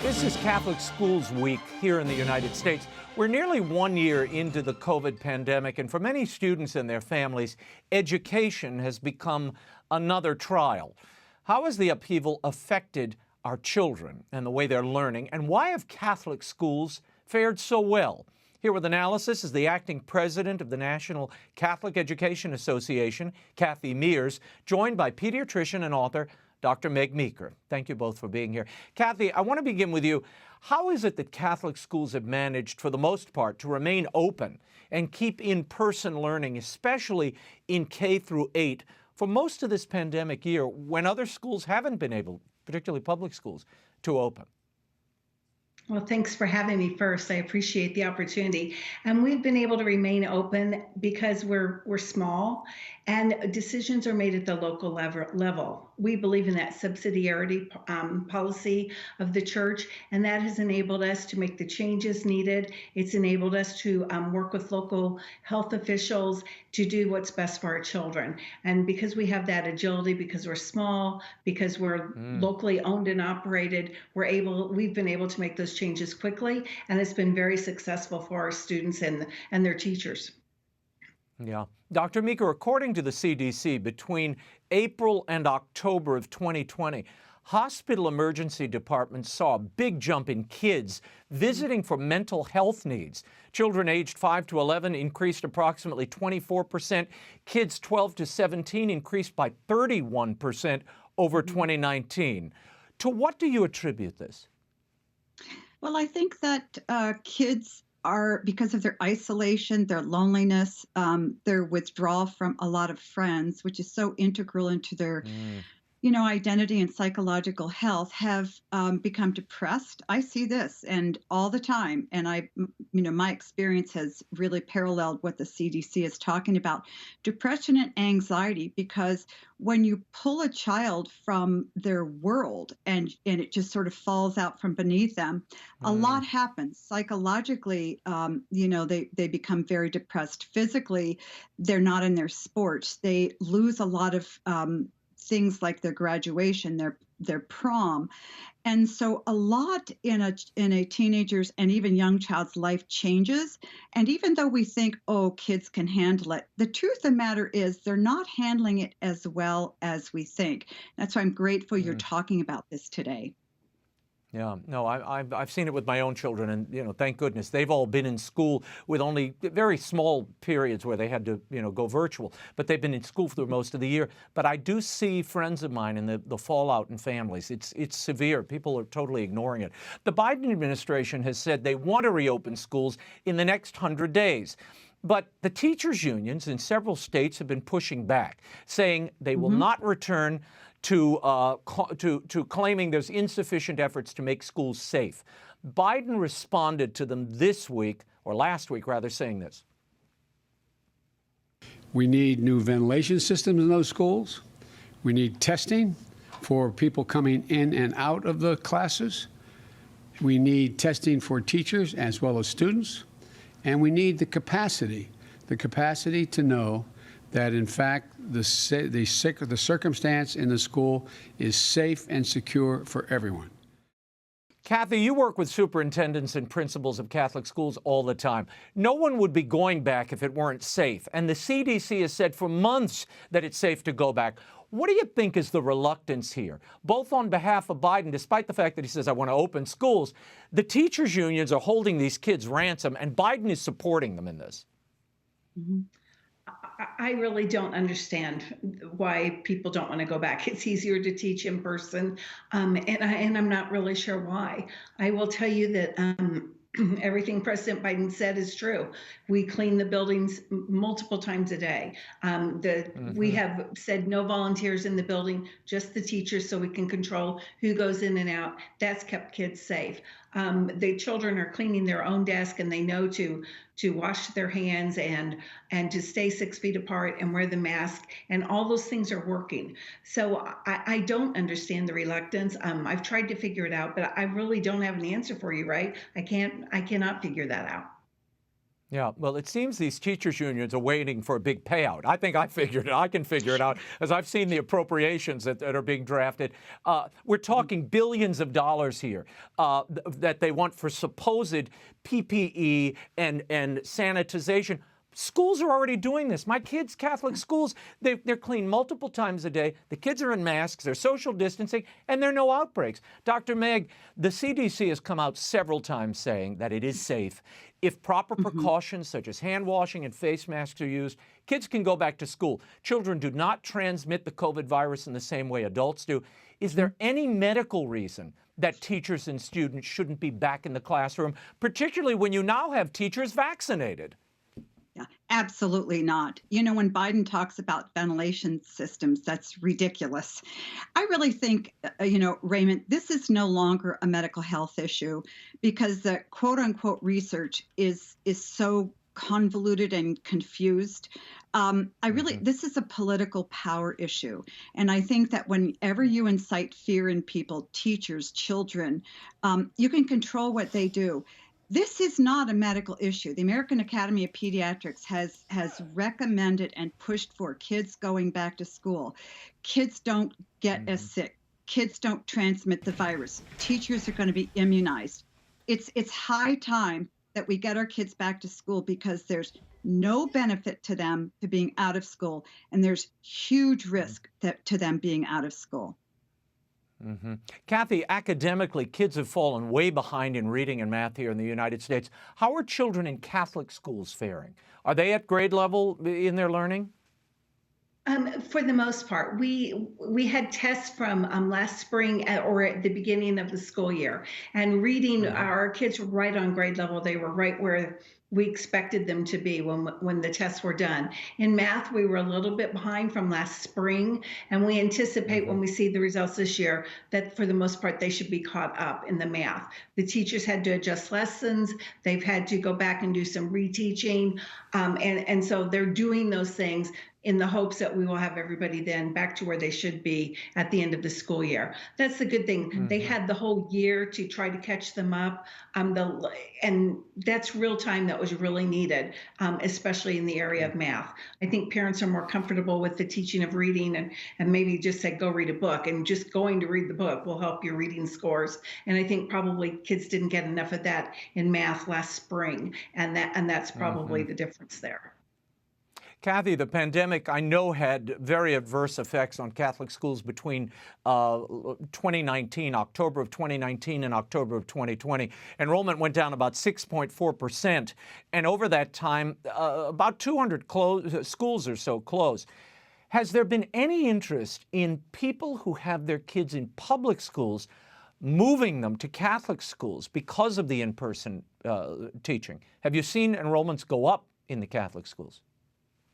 This is Catholic Schools Week here in the United States. We're nearly 1 year into the COVID pandemic, and for many students and their families, education has become another trial. How has the upheaval affected our children and the way they're learning, and why have Catholic schools fared so well? Here with analysis is the acting president of the National Catholic Education Association, Kathy Mears, joined by pediatrician and author Dr. Meg Meeker. Thank you both for being here. Kathy, I want to begin with you. How is it that Catholic schools have managed, for the most part, to remain open and keep in-person learning, especially in K through 8, for most of this pandemic year when other schools haven't been able, particularly public schools, to open? Well, thanks for having me first. I appreciate the opportunity. And we've been able to remain open because we're small and decisions are made at the local level. We believe in that subsidiarity policy of the church, and that has enabled us to make the changes needed. It's enabled us to work with local health officials to do what's best for our children. And because we have that agility, because we're small, because we're locally owned and operated, we've been able to make those changes quickly, and it's been very successful for our students and their teachers. Yeah. Dr. Meeker, according to the CDC, between April and October of 2020, hospital emergency departments saw a big jump in kids visiting for mental health needs. Children aged 5 to 11 increased approximately 24%. Kids 12 to 17 increased by 31% over 2019. To what do you attribute this? Well, I think that kids are, because of their isolation, their loneliness, their withdrawal from a lot of friends, which is so integral into their identity and psychological health, have become depressed. I see this and all the time. And my experience has really paralleled what the CDC is talking about, depression and anxiety, because when you pull a child from their world and it just sort of falls out from beneath them, a lot happens psychologically. They become very depressed. Physically, they're not in their sports. They lose a lot of things like their graduation, their prom. And so a lot in a teenager's and even young child's life changes. And even though we think, oh, kids can handle it, the truth of the matter is they're not handling it as well as we think. That's why I'm grateful you're talking about this today. Yeah, no, I've seen it with my own children, and thank goodness they've all been in school with only very small periods where they had to go virtual, but they've been in school for most of the year. But I do see friends of mine and the fallout in families. It's severe. People are totally ignoring it. The Biden administration has said they want to reopen schools in the next 100 days. But the teachers' unions in several states have been pushing back, saying they will not return to claiming there's insufficient efforts to make schools safe. Biden responded to them this week, or last week rather, saying this. We need new ventilation systems in those schools. We need testing for people coming in and out of the classes. We need testing for teachers as well as students. And we need the capacity to know that, in fact, the circumstance in the school is safe and secure for everyone. Kathy, you work with superintendents and principals of Catholic schools all the time. No one would be going back if it weren't safe. And the CDC has said for months that it's safe to go back. What do you think is the reluctance here, both on behalf of Biden, despite the fact that he says, I want to open schools? The teachers' unions are holding these kids ransom, and Biden is supporting them in this. I really don't understand why people don't want to go back. It's easier to teach in person, and I'm not really sure why. I will tell you that everything President Biden said is true. We clean the buildings multiple times a day. We have said no volunteers in the building, just the teachers, so we can control who goes in and out. That's kept kids safe. The children are cleaning their own desk, and they know to wash their hands and to stay 6 feet apart and wear the mask, and all those things are working. So I don't understand the reluctance. I've tried to figure it out, but I really don't have an answer for you, right? I cannot figure that out. Yeah, well, it seems these teachers' unions are waiting for a big payout. I think I figured it. I can figure it out as I've seen the appropriations that are being drafted. We're talking billions of dollars here that they want for supposed PPE and sanitization. Schools are already doing this. My kids' Catholic schools, they're cleaned multiple times a day. The kids are in masks, they're social distancing, and there are no outbreaks. Dr. Meg, the CDC has come out several times saying that it is safe. If proper precautions such as hand washing and face masks are used, kids can go back to school. Children do not transmit the COVID virus in the same way adults do. Is there any medical reason that teachers and students shouldn't be back in the classroom, particularly when you now have teachers vaccinated? Yeah, absolutely not. You know, when Biden talks about ventilation systems, that's ridiculous. I really think, Raymond, this is no longer a medical health issue because the quote unquote research is so convoluted and confused. This is a political power issue. And I think that whenever you incite fear in people, teachers, children, you can control what they do. This is not a medical issue. The American Academy of Pediatrics has recommended and pushed for kids going back to school. Kids don't get as sick. Kids don't transmit the virus. Teachers are going to be immunized. It's high time that we get our kids back to school because there's no benefit to them to being out of school, and there's huge risk to them being out of school. Kathy, academically, kids have fallen way behind in reading and math here in the United States. How are children in Catholic schools faring? Are they at grade level in their learning? For the most part, we had tests from last spring or at the beginning of the school year, and reading, our kids were right on grade level. They were right where we expected them to be when the tests were done. In math, we were a little bit behind from last spring, and we anticipate when we see the results this year that for the most part they should be caught up in the math. The teachers had to adjust lessons. They've had to go back and do some reteaching, and so they're doing those things in the hopes that we will have everybody then back to where they should be at the end of the school year. That's the good thing. They had the whole year to try to catch them up, and that's real time that was really needed, especially in the area of math. I think parents are more comfortable with the teaching of reading and maybe just say, go read a book, and just going to read the book will help your reading scores. And I think probably kids didn't get enough of that in math last spring, and that's probably the difference there. Kathy, the pandemic, I know, had very adverse effects on Catholic schools between 2019, October of 2019 and October of 2020. Enrollment went down about 6.4%. And over that time, about 200 schools or so closed. Has there been any interest in people who have their kids in public schools moving them to Catholic schools because of the in-person teaching? Have you seen enrollments go up in the Catholic schools?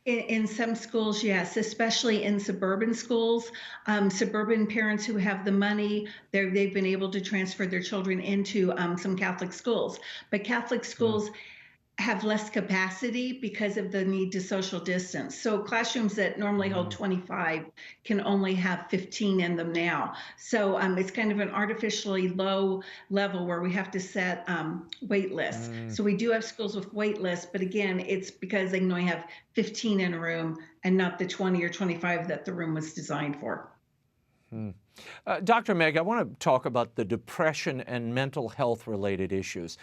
In some schools, yes, especially in suburban schools. Suburban parents who have the money, they've been able to transfer their children into some Catholic schools. But Catholic schools have less capacity because of the need to social distance. So classrooms that normally hold 25 can only have 15 in them now. So it's kind of an artificially low level where we have to set wait lists. So we do have schools with wait lists, but again, it's because they can only have 15 in a room and not the 20 or 25 that the room was designed for. Dr. Meg, I want to talk about the depression and mental health related issues.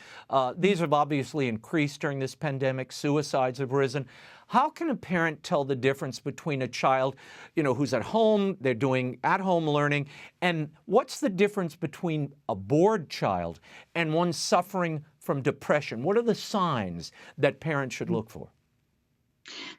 These have obviously increased during this pandemic. Suicides have risen. How can a parent tell the difference between a child, who's at home, they're doing at-home learning, and what's the difference between a bored child and one suffering from depression? What are the signs that parents should look for?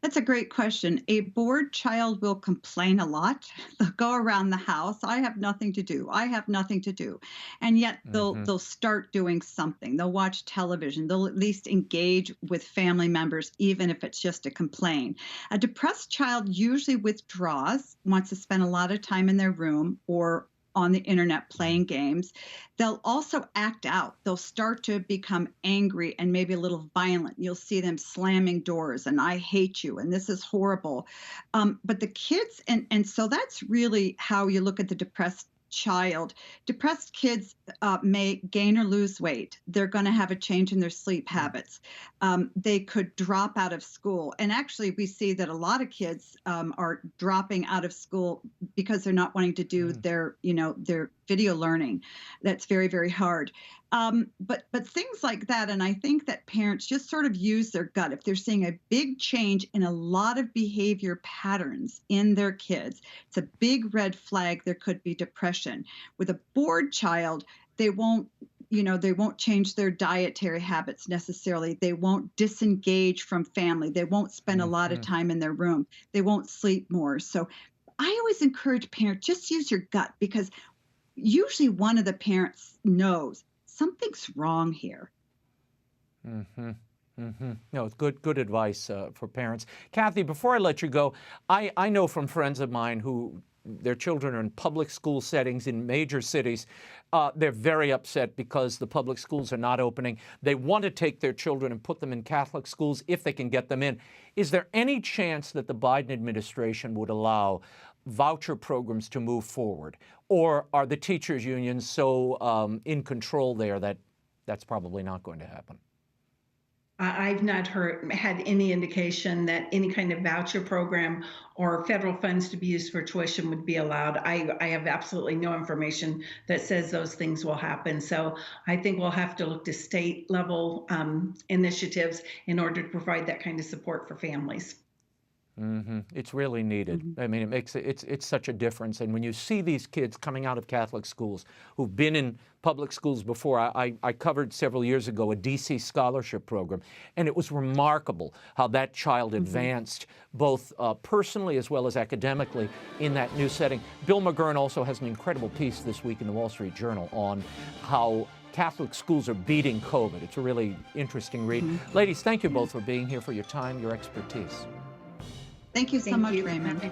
That's a great question. A bored child will complain a lot. They'll go around the house. I have nothing to do. I have nothing to do. And yet they'll start doing something. They'll watch television. They'll at least engage with family members, even if it's just a complaint. A depressed child usually withdraws, wants to spend a lot of time in their room or on the internet playing games. They'll also act out. They'll start to become angry and maybe a little violent. You'll see them slamming doors and I hate you and this is horrible. But the kids, and so that's really how you look at the depressed child. Depressed kids may gain or lose weight. They're going to have a change in their sleep habits. They could drop out of school. And actually, we see that a lot of kids are dropping out of school because they're not wanting to do their video learning. That's very, very hard. But things like that, and I think that parents just sort of use their gut. If they're seeing a big change in a lot of behavior patterns in their kids, it's a big red flag. There could be depression. With a bored child, they won't change their dietary habits necessarily. They won't disengage from family. They won't spend a lot of time in their room. They won't sleep more. So I always encourage parents, just use your gut, because usually one of the parents knows something's wrong here. No, it's good advice for parents. Kathy, before I let you go, I know from friends of mine who their children are in public school settings in major cities. They're very upset because the public schools are not opening. They want to take their children and put them in Catholic schools if they can get them in. Is there any chance that the Biden administration would allow voucher programs to move forward? Or are the teachers' unions so in control there that that's probably not going to happen? I've not had any indication that any kind of voucher program or federal funds to be used for tuition would be allowed. I have absolutely no information that says those things will happen. So I think we'll have to look to state level initiatives in order to provide that kind of support for families. It's really needed. I mean, it makes it's such a difference. And when you see these kids coming out of Catholic schools who've been in public schools before, I covered several years ago a DC scholarship program, and it was remarkable how that child advanced both personally as well as academically in that new setting. Bill McGurn also has an incredible piece this week in the Wall Street Journal on how Catholic schools are beating COVID. It's a really interesting read. Ladies, thank you both for being here, for your time, your expertise. Thank you so much, Raymond.